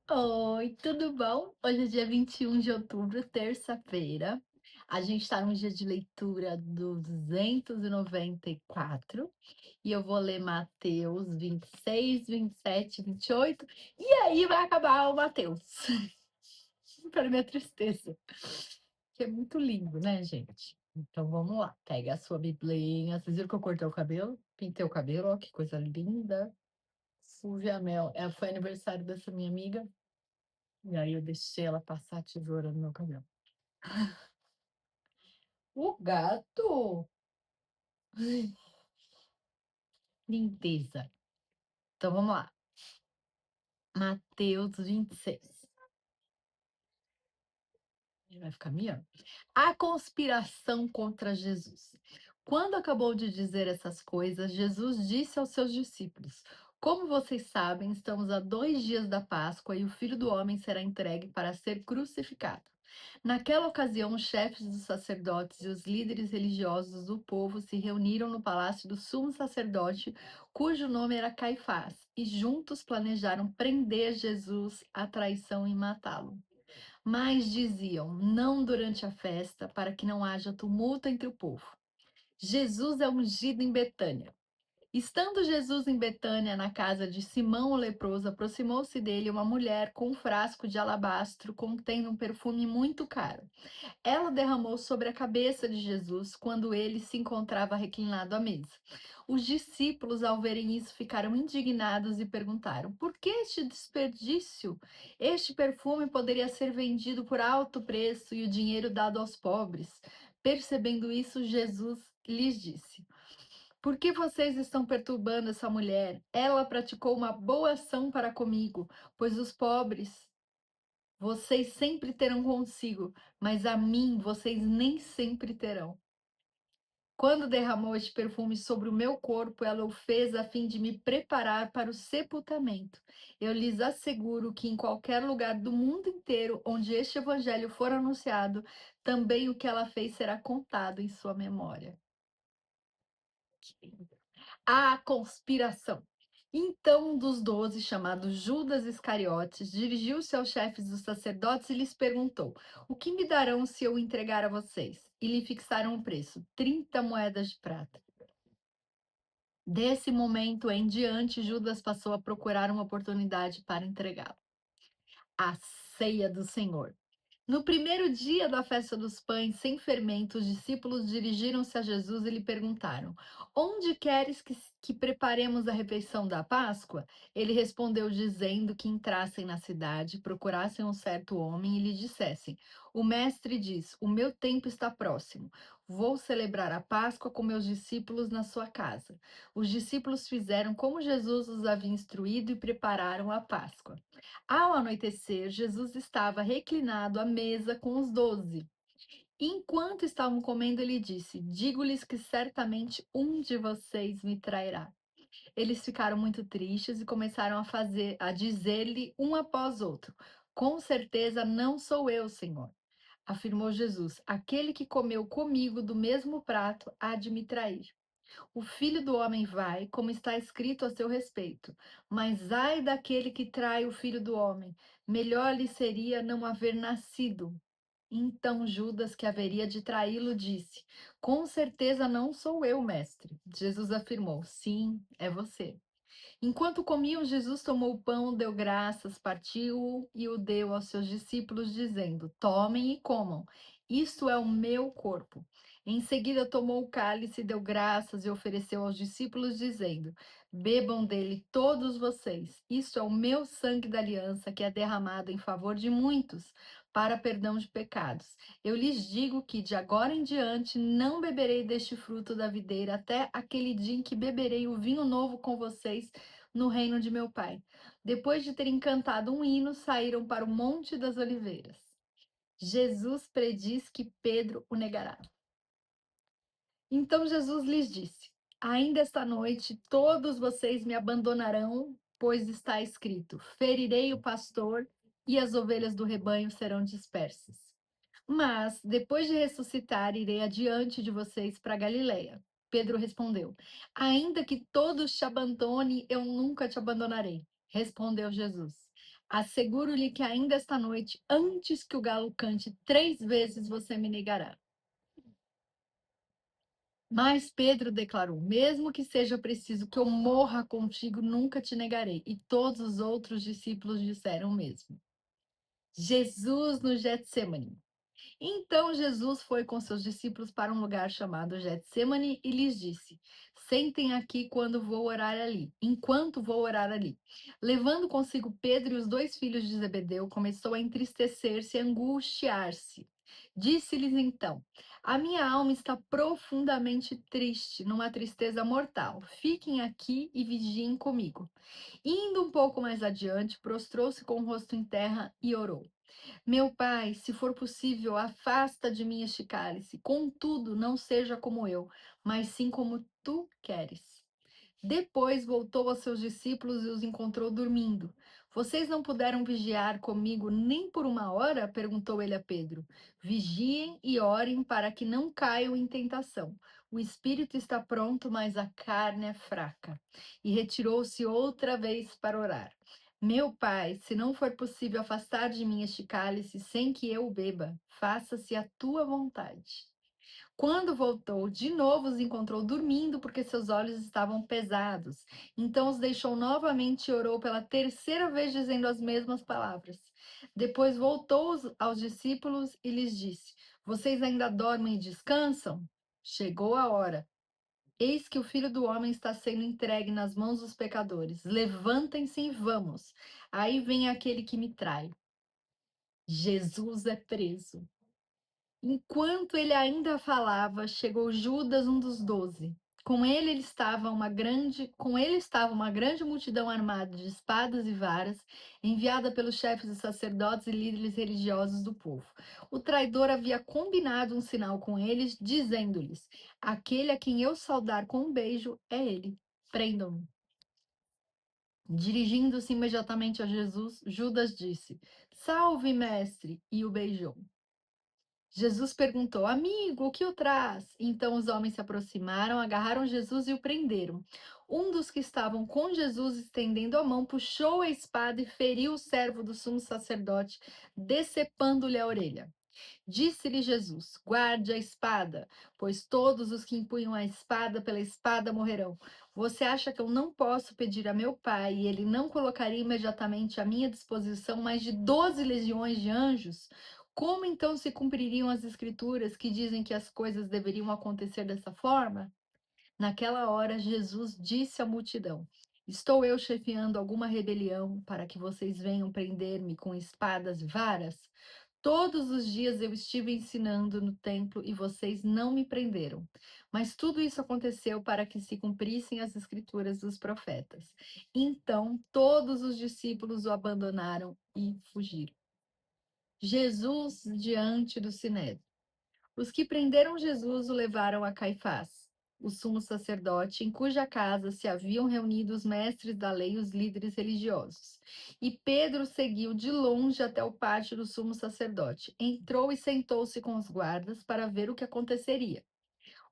Oi, tudo bom? Hoje é dia 21 de outubro, terça-feira. A gente está no dia de leitura do 294 e eu vou ler Mateus 26, 27, 28 e aí vai acabar o Mateus. Para minha tristeza, que é muito lindo, né, gente? Então vamos lá, pega a sua biblinha. Vocês viram que eu cortei o cabelo? Pintei o cabelo, ó, que coisa linda. Silvia Mel, foi aniversário dessa minha amiga. E aí eu deixei ela passar a tesoura no meu cabelo. O gato? Ai, lindeza. Então vamos lá. Mateus 26. Ele vai ficar miando. A conspiração contra Jesus. Quando acabou de dizer essas coisas, Jesus disse aos seus discípulos: Como vocês sabem, estamos a 2 dias da Páscoa e o Filho do Homem será entregue para ser crucificado. Naquela ocasião, os chefes dos sacerdotes e os líderes religiosos do povo se reuniram no palácio do sumo sacerdote, cujo nome era Caifás, e juntos planejaram prender Jesus à traição e matá-lo. Mas diziam: não durante a festa, para que não haja tumulto entre o povo. Jesus é ungido em Betânia. Estando Jesus em Betânia, na casa de Simão o leproso, aproximou-se dele uma mulher com um frasco de alabastro contendo um perfume muito caro. Ela derramou sobre a cabeça de Jesus quando ele se encontrava reclinado à mesa. Os discípulos, ao verem isso, ficaram indignados e perguntaram: por que este desperdício? Este perfume poderia ser vendido por alto preço e o dinheiro dado aos pobres. Percebendo isso, Jesus lhes disse: por que vocês estão perturbando essa mulher? Ela praticou uma boa ação para comigo, pois os pobres vocês sempre terão consigo, mas a mim vocês nem sempre terão. Quando derramou este perfume sobre o meu corpo, ela o fez a fim de me preparar para o sepultamento. Eu lhes asseguro que em qualquer lugar do mundo inteiro onde este evangelho for anunciado, também o que ela fez será contado em sua memória. A conspiração. Então, um dos 12, chamado Judas Iscariotes, dirigiu-se aos chefes dos sacerdotes e lhes perguntou: o que me darão se eu entregar a vocês? E lhe fixaram o preço: 30 moedas de prata. Desse momento em diante, Judas passou a procurar uma oportunidade para entregá-lo. A ceia do Senhor. No primeiro dia da festa dos pães sem fermento, os discípulos dirigiram-se a Jesus e lhe perguntaram: onde queres que preparemos a refeição da Páscoa? Ele respondeu, dizendo que entrassem na cidade, procurassem um certo homem e lhe dissessem: o mestre diz: o meu tempo está próximo. Vou celebrar a Páscoa com meus discípulos na sua casa. Os discípulos fizeram como Jesus os havia instruído e prepararam a Páscoa. Ao anoitecer, Jesus estava reclinado à mesa com os 12. Enquanto estavam comendo, ele disse: digo-lhes que certamente um de vocês me trairá. Eles ficaram muito tristes e começaram a dizer-lhe um após outro: com certeza não sou eu, Senhor. Afirmou Jesus: aquele que comeu comigo do mesmo prato há de me trair. O Filho do Homem vai, como está escrito a seu respeito. Mas ai daquele que trai o Filho do Homem, melhor lhe seria não haver nascido. Então Judas, que haveria de traí-lo, disse: com certeza não sou eu, mestre. Jesus afirmou: sim, é você. Enquanto comiam, Jesus tomou o pão, deu graças, partiu e o deu aos seus discípulos, dizendo: tomem e comam, isto é o meu corpo. Em seguida, tomou o cálice, deu graças e ofereceu aos discípulos, dizendo: bebam dele todos vocês, isto é o meu sangue da aliança, que é derramado em favor de muitos, para perdão de pecados. Eu lhes digo que de agora em diante não beberei deste fruto da videira até aquele dia em que beberei o vinho novo com vocês no reino de meu pai. Depois de terem cantado um hino, saíram para o Monte das Oliveiras. Jesus prediz que Pedro o negará. Então Jesus lhes disse: ainda esta noite todos vocês me abandonarão, pois está escrito: ferirei o pastor e as ovelhas do rebanho serão dispersas. Mas, depois de ressuscitar, irei adiante de vocês para Galiléia. Pedro respondeu: ainda que todos te abandonem, eu nunca te abandonarei. Respondeu Jesus: Asseguro-lhe que ainda esta noite, antes que o galo cante 3 vezes, você me negará. Mas Pedro declarou: mesmo que seja preciso que eu morra contigo, nunca te negarei. E todos os outros discípulos disseram o mesmo. Jesus no Getsemane. Então Jesus foi com seus discípulos para um lugar chamado Getsemane e lhes disse: sentem aqui quando vou orar ali, enquanto vou orar ali. Levando consigo Pedro e os 2 filhos de Zebedeu, começou a entristecer-se e angustiar-se. Disse-lhes então: a minha alma está profundamente triste, numa tristeza mortal. Fiquem aqui e vigiem comigo. Indo um pouco mais adiante, prostrou-se com o rosto em terra e orou: meu pai, se for possível, afasta de mim este cálice. Contudo, não seja como eu, mas sim como tu queres. Depois voltou aos seus discípulos e os encontrou dormindo. Vocês não puderam vigiar comigo nem por 1 hora? Perguntou ele a Pedro. Vigiem e orem para que não caiam em tentação. O espírito está pronto, mas a carne é fraca. E retirou-se outra vez para orar. Meu pai, se não for possível afastar de mim este cálice sem que eu o beba, faça-se a tua vontade. Quando voltou, de novo os encontrou dormindo, porque seus olhos estavam pesados. Então os deixou novamente e orou pela terceira vez, dizendo as mesmas palavras. Depois voltou aos discípulos e lhes disse: vocês ainda dormem e descansam? Chegou a hora. Eis que o Filho do Homem está sendo entregue nas mãos dos pecadores. Levantem-se e vamos. Aí vem aquele que me trai. Jesus é preso. Enquanto ele ainda falava, chegou Judas, um dos 12. Com ele estava uma grande multidão armada de espadas e varas, enviada pelos chefes dos sacerdotes e líderes religiosos do povo. O traidor havia combinado um sinal com eles, dizendo-lhes: aquele a quem eu saudar com um beijo é ele. Prendam-no. Dirigindo-se imediatamente a Jesus, Judas disse: salve, mestre, e o beijou. Jesus perguntou: amigo, o que o traz? Então os homens se aproximaram, agarraram Jesus e o prenderam. Um dos que estavam com Jesus, estendendo a mão, puxou a espada e feriu o servo do sumo sacerdote, decepando-lhe a orelha. Disse-lhe Jesus: guarde a espada, pois todos os que empunham a espada pela espada morrerão. Você acha que eu não posso pedir a meu pai e ele não colocaria imediatamente à minha disposição mais de 12 legiões de anjos? Como então se cumpririam as escrituras que dizem que as coisas deveriam acontecer dessa forma? Naquela hora, Jesus disse à multidão: estou eu chefiando alguma rebelião para que vocês venham prender-me com espadas e varas? Todos os dias eu estive ensinando no templo e vocês não me prenderam. Mas tudo isso aconteceu para que se cumprissem as escrituras dos profetas. Então todos os discípulos o abandonaram e fugiram. Jesus diante do Sinédrio. Os que prenderam Jesus o levaram a Caifás, o sumo sacerdote, em cuja casa se haviam reunido os mestres da lei e os líderes religiosos. E Pedro seguiu de longe até o pátio do sumo sacerdote. Entrou e sentou-se com os guardas para ver o que aconteceria.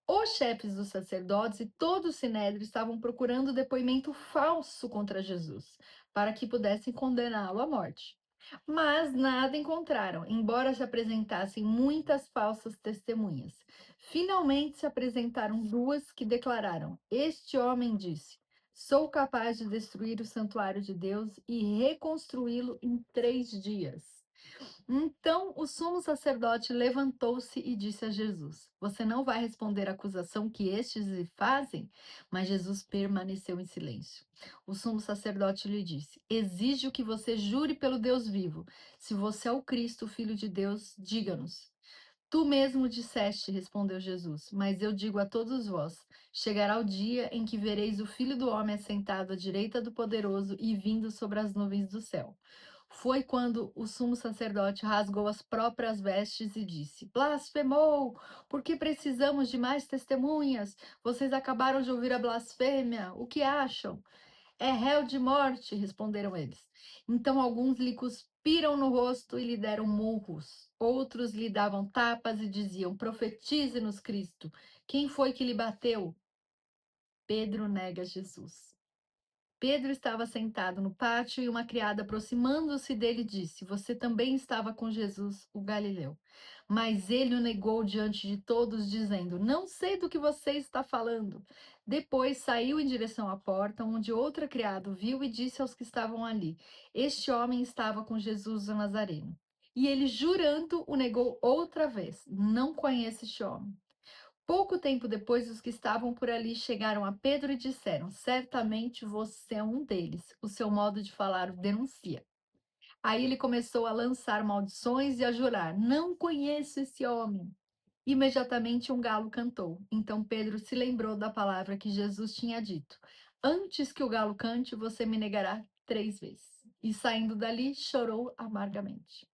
Os chefes dos sacerdotes e todo o sinédrio estavam procurando depoimento falso contra Jesus, para que pudessem condená-lo à morte. Mas nada encontraram, embora se apresentassem muitas falsas testemunhas. Finalmente se apresentaram 2 que declararam: este homem disse: sou capaz de destruir o santuário de Deus e reconstruí-lo em 3 dias. Então o sumo sacerdote levantou-se e disse a Jesus: você não vai responder à acusação que estes lhe fazem? Mas Jesus permaneceu em silêncio. O sumo sacerdote lhe disse: exige que você jure pelo Deus vivo. Se você é o Cristo, o Filho de Deus, diga-nos. Tu mesmo disseste, respondeu Jesus, mas eu digo a todos vós: chegará o dia em que vereis o Filho do Homem assentado à direita do Poderoso e vindo sobre as nuvens do céu. Foi quando o sumo sacerdote rasgou as próprias vestes e disse: blasfemou! Por que precisamos de mais testemunhas? Vocês acabaram de ouvir a blasfêmia. O que acham? É réu de morte, responderam eles. Então alguns lhe cuspiram no rosto e lhe deram murros. Outros lhe davam tapas e diziam: profetize-nos, Cristo. Quem foi que lhe bateu? Pedro nega Jesus. Pedro estava sentado no pátio e uma criada, aproximando-se dele, disse: Você também estava com Jesus, o Galileu. Mas ele o negou diante de todos, dizendo: Não sei do que você está falando. Depois saiu em direção à porta, onde outra criada o viu e disse aos que estavam ali: Este homem estava com Jesus o Nazareno. E ele, jurando, o negou outra vez: Não conheço este homem. Pouco tempo depois, os que estavam por ali chegaram a Pedro e disseram: Certamente você é um deles. O seu modo de falar o denuncia. Aí ele começou a lançar maldições e a jurar: Não conheço esse homem. Imediatamente um galo cantou. Então Pedro se lembrou da palavra que Jesus tinha dito: Antes que o galo cante, você me negará 3 vezes. E saindo dali, chorou amargamente.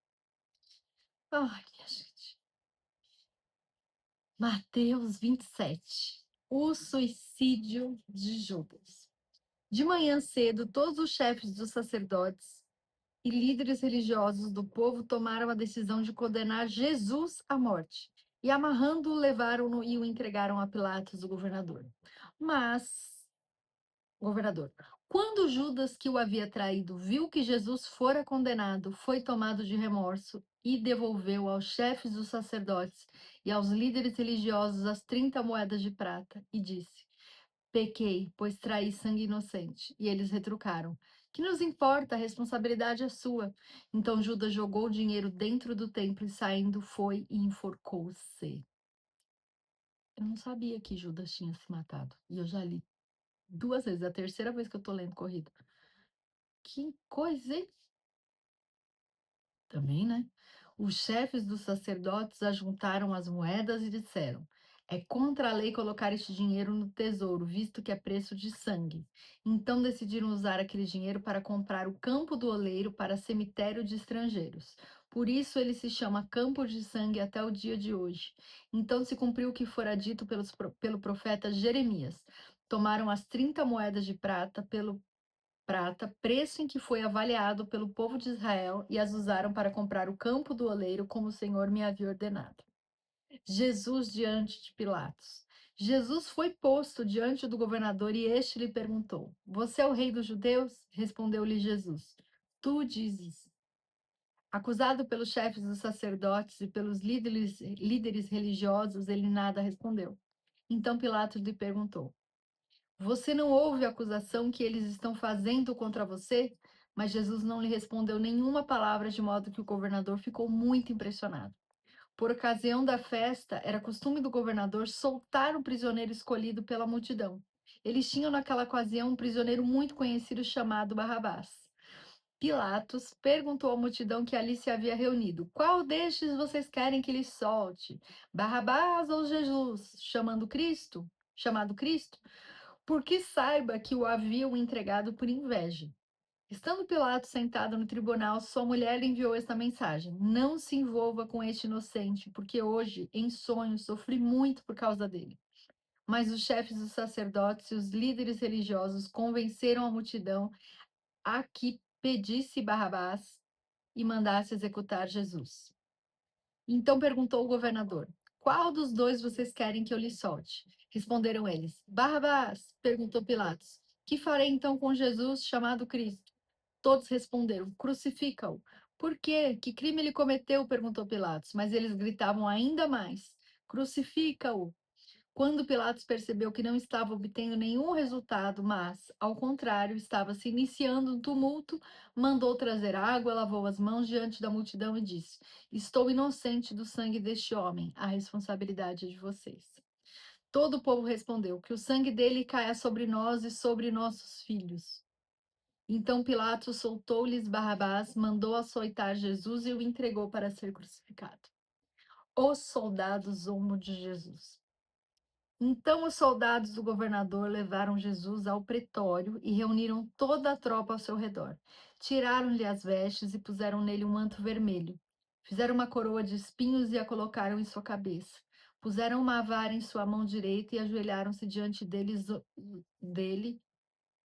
Ai, minha gente. Mateus 27. O suicídio de Judas. De manhã cedo, todos os chefes dos sacerdotes e líderes religiosos do povo tomaram a decisão de condenar Jesus à morte. E amarrando-o, levaram-no e o entregaram a Pilatos, o governador. Mas governador. Quando Judas, que o havia traído, viu que Jesus fora condenado, foi tomado de remorso e devolveu aos chefes dos sacerdotes e aos líderes religiosos as 30 moedas de prata e disse: Pequei, pois traí sangue inocente. E eles retrucaram: Que nos importa? A responsabilidade é sua. Então Judas jogou o dinheiro dentro do templo e saindo foi e enforcou-se. Eu não sabia que Judas tinha se matado. E eu já li 2 vezes, é a terceira vez que eu tô lendo corrido. Que coisa, hein? Também, né? Os chefes dos sacerdotes ajuntaram as moedas e disseram: É contra a lei colocar este dinheiro no tesouro, visto que é preço de sangue. Então decidiram usar aquele dinheiro para comprar o campo do oleiro para cemitério de estrangeiros. Por isso ele se chama Campo de Sangue até o dia de hoje. Então se cumpriu o que fora dito pelo profeta Jeremias. Tomaram as 30 moedas de prata, preço em que foi avaliado pelo povo de Israel, e as usaram para comprar o campo do oleiro, como o Senhor me havia ordenado. Jesus diante de Pilatos. Jesus foi posto diante do governador e este lhe perguntou: Você é o rei dos judeus? Respondeu-lhe Jesus: Tu dizes. Acusado pelos chefes dos sacerdotes e pelos líderes religiosos, ele nada respondeu. Então Pilatos lhe perguntou: Você não ouve a acusação que eles estão fazendo contra você? Mas Jesus não lhe respondeu nenhuma palavra, de modo que o governador ficou muito impressionado. Por ocasião da festa, era costume do governador soltar um prisioneiro escolhido pela multidão. Eles tinham naquela ocasião um prisioneiro muito conhecido chamado Barrabás. Pilatos perguntou à multidão que ali se havia reunido: Qual destes vocês querem que lhe solte? Barrabás ou Jesus, chamado Cristo? Porque saiba que o haviam entregado por inveja. Estando Pilatos sentado no tribunal, sua mulher lhe enviou esta mensagem: Não se envolva com este inocente, porque hoje, em sonho, sofri muito por causa dele. Mas os chefes dos sacerdotes e os líderes religiosos convenceram a multidão a que pedisse Barrabás e mandasse executar Jesus. Então perguntou o governador: Qual dos dois vocês querem que eu lhe solte? Responderam eles: Barrabás. Perguntou Pilatos: Que farei então com Jesus, chamado Cristo? Todos responderam: Crucifica-o. Por quê? Que crime ele cometeu? Perguntou Pilatos. Mas eles gritavam ainda mais: Crucifica-o. Quando Pilatos percebeu que não estava obtendo nenhum resultado, mas, ao contrário, estava se iniciando um tumulto, mandou trazer água, lavou as mãos diante da multidão e disse: Estou inocente do sangue deste homem, a responsabilidade é de vocês. Todo o povo respondeu: Que o sangue dele caia sobre nós e sobre nossos filhos. Então Pilatos soltou-lhes Barrabás, mandou açoitar Jesus e o entregou para ser crucificado. Os soldados zombam de Jesus. Então os soldados do governador levaram Jesus ao pretório e reuniram toda a tropa ao seu redor. Tiraram-lhe as vestes e puseram nele um manto vermelho. Fizeram uma coroa de espinhos e a colocaram em sua cabeça. Puseram uma vara em sua mão direita e ajoelharam-se diante dele,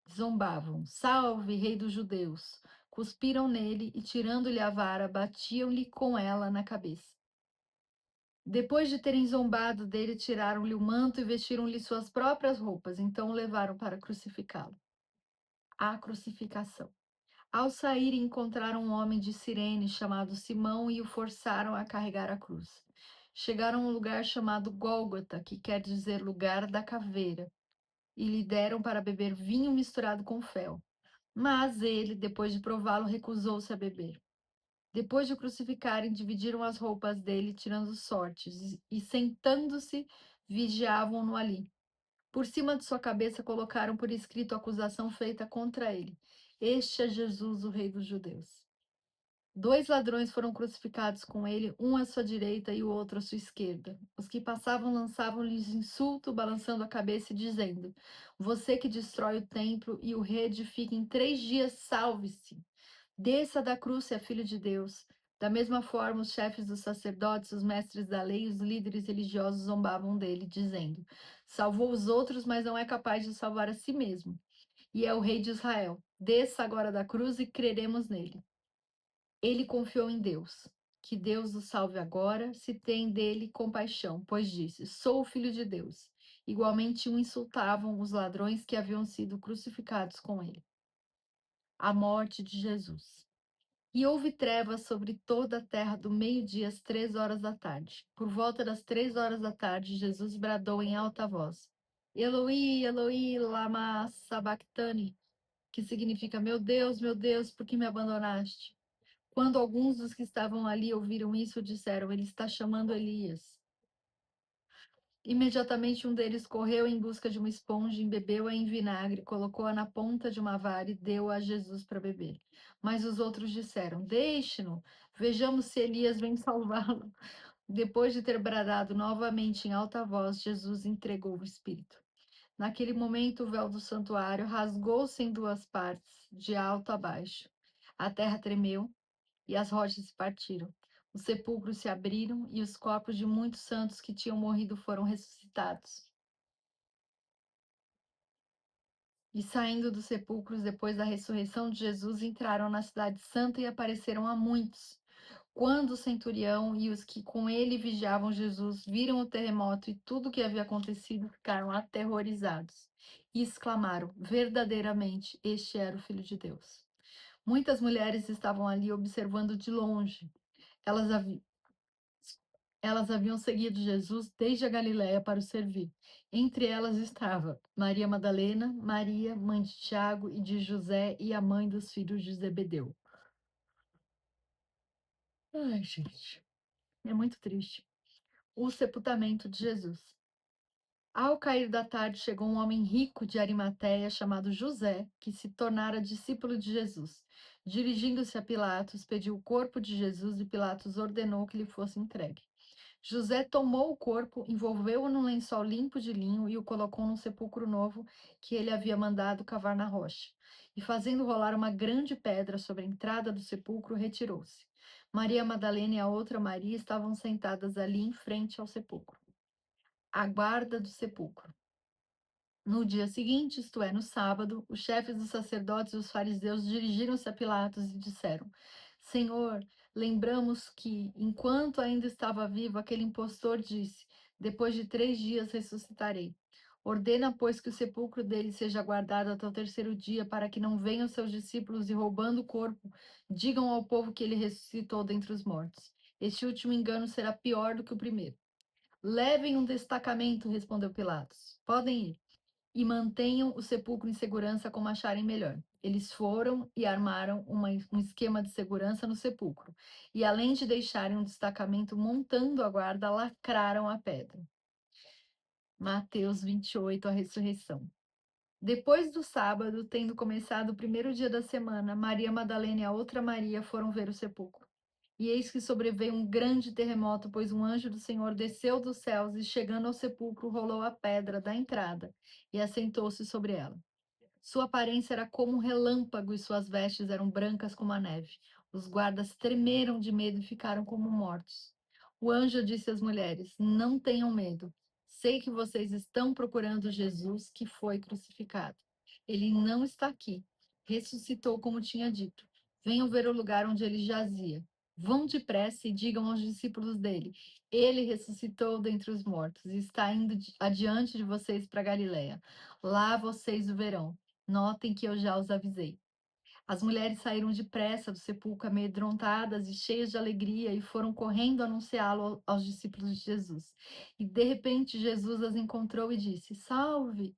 zombavam: Salve, rei dos judeus! Cuspiram nele e, tirando-lhe a vara, batiam-lhe com ela na cabeça. Depois de terem zombado dele, tiraram-lhe o manto e vestiram-lhe suas próprias roupas. Então o levaram para crucificá-lo. A crucificação. Ao saírem, encontraram um homem de Cirene chamado Simão e o forçaram a carregar a cruz. Chegaram a um lugar chamado Gólgota, que quer dizer lugar da caveira, e lhe deram para beber vinho misturado com fel. Mas ele, depois de prová-lo, recusou-se a beber. Depois de o crucificarem, dividiram as roupas dele, tirando sortes, e sentando-se, vigiavam-no ali. Por cima de sua cabeça colocaram por escrito a acusação feita contra ele: Este é Jesus, o Rei dos Judeus. Dois ladrões foram crucificados com ele, um à sua direita e o outro à sua esquerda. Os que passavam lançavam-lhes insulto, balançando a cabeça e dizendo: Você que destrói o templo e o reedifica em 3 dias, salve-se. Desça da cruz, se é filho de Deus. Da mesma forma, os chefes dos sacerdotes, os mestres da lei e os líderes religiosos zombavam dele, dizendo: Salvou os outros, mas não é capaz de salvar a si mesmo. E é o rei de Israel. Desça agora da cruz e creremos nele. Ele confiou em Deus. Que Deus o salve agora, se tem dele compaixão, pois disse: Sou o filho de Deus. Igualmente o insultavam os ladrões que haviam sido crucificados com ele. A morte de Jesus. E houve trevas sobre toda a terra do meio-dia às 3 horas da tarde. Por volta das 3 horas da tarde, Jesus bradou em alta voz: Eloi, Eloi, lama sabachthani, que significa: meu Deus, por que me abandonaste? Quando alguns dos que estavam ali ouviram isso, disseram: Ele está chamando Elias. Imediatamente um deles correu em busca de uma esponja, embebeu-a em vinagre, colocou-a na ponta de uma vara e deu-a a Jesus para beber. Mas os outros disseram: Deixe-no, vejamos se Elias vem salvá-lo. Depois de ter bradado novamente em alta voz, Jesus entregou o Espírito. Naquele momento, o véu do santuário rasgou-se em duas partes, de alto a baixo. A terra tremeu e as rochas se partiram. Os sepulcros se abriram e os corpos de muitos santos que tinham morrido foram ressuscitados. E saindo dos sepulcros depois da ressurreição de Jesus, entraram na cidade santa e apareceram a muitos. Quando o centurião e os que com ele vigiavam Jesus viram o terremoto e tudo o que havia acontecido, ficaram aterrorizados e exclamaram: Verdadeiramente, este era o Filho de Deus. Muitas mulheres estavam ali observando de longe. Elas haviam Elas haviam seguido Jesus desde a Galiléia para o servir. Entre elas estava Maria Madalena, Maria, mãe de Tiago e de José, e a mãe dos filhos de Zebedeu. Ai, gente, é muito triste. O sepultamento de Jesus. Ao cair da tarde, chegou um homem rico de Arimateia chamado José, que se tornara discípulo de Jesus. Dirigindo-se a Pilatos, pediu o corpo de Jesus e Pilatos ordenou que lhe fosse entregue. José tomou o corpo, envolveu-o num lençol limpo de linho e o colocou num sepulcro novo que ele havia mandado cavar na rocha. E fazendo rolar uma grande pedra sobre a entrada do sepulcro, retirou-se. Maria Madalena e a outra Maria estavam sentadas ali em frente ao sepulcro. A guarda do sepulcro. No dia seguinte, isto é, no sábado, os chefes dos sacerdotes e os fariseus dirigiram-se a Pilatos e disseram: Senhor, lembramos que, enquanto ainda estava vivo, aquele impostor disse: Depois de 3 dias ressuscitarei. Ordena, pois, que o sepulcro dele seja guardado até o terceiro dia, para que não venham seus discípulos e, roubando o corpo, digam ao povo que ele ressuscitou dentre os mortos. Este último engano será pior do que o primeiro. Levem um destacamento, respondeu Pilatos. Podem ir e mantenham o sepulcro em segurança como acharem melhor. Eles foram e armaram um esquema de segurança no sepulcro. E além de deixarem um destacamento montando a guarda, lacraram a pedra. Mateus 28, a ressurreição. Depois do sábado, tendo começado o primeiro dia da semana, Maria Madalena e a outra Maria foram ver o sepulcro. E eis que sobreveio um grande terremoto, pois um anjo do Senhor desceu dos céus e, chegando ao sepulcro, rolou a pedra da entrada e assentou-se sobre ela. Sua aparência era como um relâmpago e suas vestes eram brancas como a neve. Os guardas tremeram de medo e ficaram como mortos. O anjo disse às mulheres: Não tenham medo. Sei que vocês estão procurando Jesus que foi crucificado. Ele não está aqui. Ressuscitou como tinha dito. Venham ver o lugar onde ele jazia. Vão depressa e digam aos discípulos dele: Ele ressuscitou dentre os mortos e está indo adiante de vocês para Galiléia. Lá vocês o verão. Notem que eu já os avisei. As mulheres saíram depressa do sepulcro, amedrontadas e cheias de alegria, e foram correndo anunciá-lo aos discípulos de Jesus. E de repente Jesus as encontrou e disse: Salve!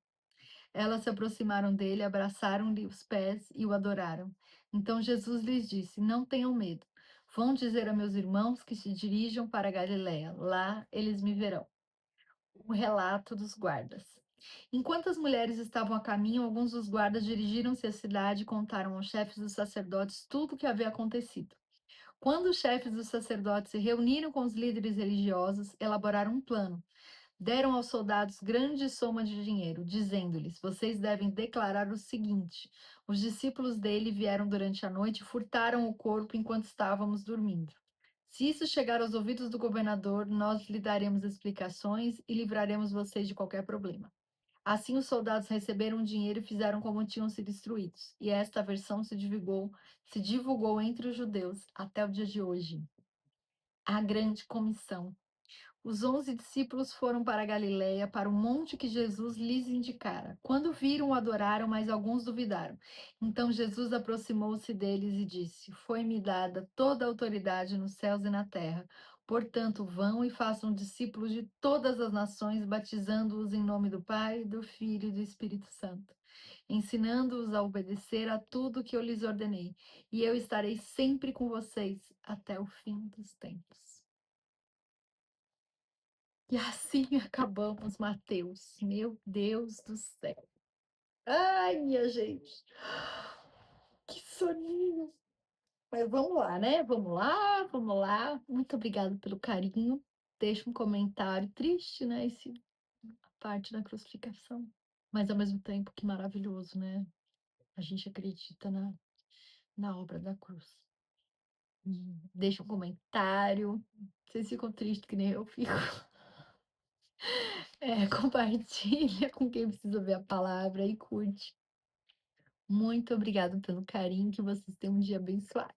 Elas se aproximaram dele, abraçaram-lhe os pés e o adoraram. Então Jesus lhes disse: Não tenham medo. Vão dizer a meus irmãos que se dirijam para a Galiléia. Lá eles me verão. O relato dos guardas. Enquanto as mulheres estavam a caminho, alguns dos guardas dirigiram-se à cidade e contaram aos chefes dos sacerdotes tudo o que havia acontecido. Quando os chefes dos sacerdotes se reuniram com os líderes religiosos, elaboraram um plano. Deram aos soldados grande soma de dinheiro, dizendo-lhes: Vocês devem declarar o seguinte: os discípulos dele vieram durante a noite e furtaram o corpo enquanto estávamos dormindo. Se isso chegar aos ouvidos do governador, nós lhe daremos explicações e livraremos vocês de qualquer problema. Assim, os soldados receberam o dinheiro e fizeram como tinham sido instruídos. E esta versão se divulgou entre os judeus até o dia de hoje. A grande comissão. Os 11 discípulos foram para a Galiléia, para o monte que Jesus lhes indicara. Quando viram, o adoraram, mas alguns duvidaram. Então Jesus aproximou-se deles e disse: Foi-me dada toda a autoridade nos céus e na terra. Portanto, vão e façam discípulos de todas as nações, batizando-os em nome do Pai, do Filho e do Espírito Santo, ensinando-os a obedecer a tudo que eu lhes ordenei. E eu estarei sempre com vocês até o fim dos tempos. E assim acabamos, Mateus. Meu Deus do céu. Ai, minha gente. Que soninho. Mas vamos lá, né? Vamos lá, vamos lá. Muito obrigada pelo carinho. Deixa um comentário triste, né? A parte da crucificação. Mas ao mesmo tempo, que maravilhoso, né? A gente acredita na obra da cruz. Deixa um comentário. Vocês ficam tristes que nem eu fico. Compartilha com quem precisa ver a palavra e curte. Muito obrigada pelo carinho, que vocês tenham um dia abençoado.